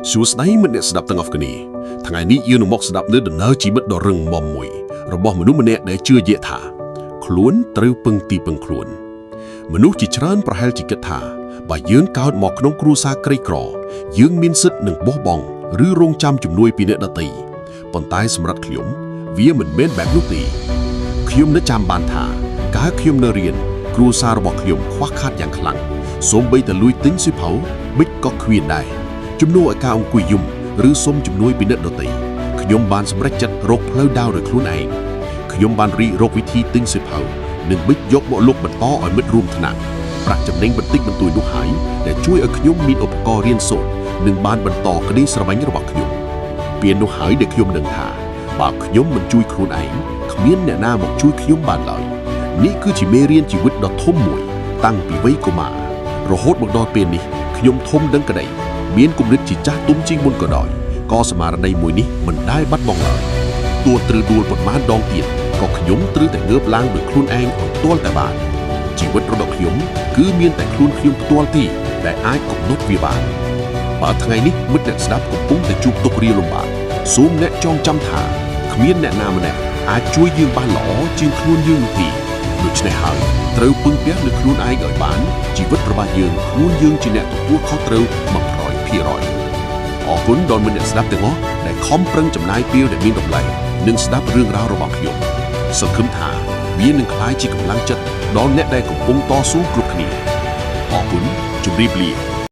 សួស្តីមិត្តអ្នកស្ដាប់ទាំងអស់គ្នាថ្ងៃនេះយើងនឹងមកស្ដាប់នៅដំណើរជីវិតដ៏រឹងមាំមួយរបស់មនុស្សម្នាក់ដែលជឿជាក់ថាខ្លួនត្រូវពឹងទីពឹងខ្លួនមនុស្សជាច្រើនប្រហែលជាគិតថាបើយើងកើតមកក្នុងគ្រួសារក្រីក្រយើងមានសិទ្ធិនឹងបោះបង់ឬរងចាំជំនួយពីអ្នកដទៃប៉ុន្តែសម្រាប់ខ្ញុំវាមិនមែនបែបនោះទេខ្ញុំនឹកចាំបានថាកាលខ្ញុំនៅរៀនគ្រួសាររបស់ខ្ញុំខ្វះខាតយ៉ាងខ្លាំងសូម្បីតែលុយទិញសៀវភៅប៊ិចក៏គ្មានដែរជំនួសឲ្យការអង្គុយយំឬសុំជំនួយពីអ្នកដទៃខ្ញុំបានសម្រេចចិត្តរកផ្លូវដើរដោយខ្លួនឯងខ្ញុំបានរីករកវិធីទិញសៀវភៅនិងប៊ិចយកមកលុបបន្តឲ្យមិត្តរួមថ្នាក់ប្រាក់ចំណេញបន្តិចបន្តួចនោះហើយដែលជួយឲ្យខ្ញុំមានឧបករណ៍រៀនសូត្រនិងបានបន្តក្តីស្រមៃរបស់ខ្ញុំពេលនោះហើយដែលខ្ញុំដឹងថាបើខ្ញុំមិនជួយខ្លួនឯងគ្មានអ្នកណាមកជួយខ្ញុំបានឡើយនេះគឺជាមេរៀនជីវិតដ៏ធំមួយតាំងពីវ័យកុមាររហូតមកដល់ពេលនេះខ្ញុំធំដឹងក្តីមានគំនិតជាចាស់ទុំជាងមុនក៏ដោយក៏ស្មារតីមួយនេះមិនដែលបាត់បង់ឡើយទោះត្រូវដួលប៉ុន្មានដងទៀតក៏ខ្ញុំត្រូវតែងើបឡើងដោយខ្លួនឯងឲ្យទាល់តែបានជីវិតរបស់ខ្ញុំគឺមានតែខ្លួនខ្ញុំផ្ទាល់ទេដែលអាចកំណត់វាបានបើថ្ងៃនេះមិត្តអ្នកស្ដាប់កំពុងតែជួបទុក្ខរាយលំបាកសូមអ្នកចងចាំថាគ្មានអ្នកណាម្នាក់អាចជួយយើងបានល្អជាងខ្លួនយើងនោះទេដូច្នេះហើយត្រូវពឹងពាក់លើខ្លួនឯងឲ្យបានជីវិតរបស់យើងខ្លួនយើងជាអ្នកទទួលខុសត្រូវ100%អរគុណដល់មិត្តអ្នកស្ដាប់ទាំងអស់ដែលខំប្រឹងចំណាយពេលដែលមានតម្លៃនិងស្ដាប់រឿងរ៉ាវរបស់ខ្ញុំសង្ឃឹមថាវានឹងក្លាយជាកម្លាំងចិត្តដល់អ្នកដែលកំពុងតស៊ូគ្រប់គ្នាអរគុណជម្រាបលា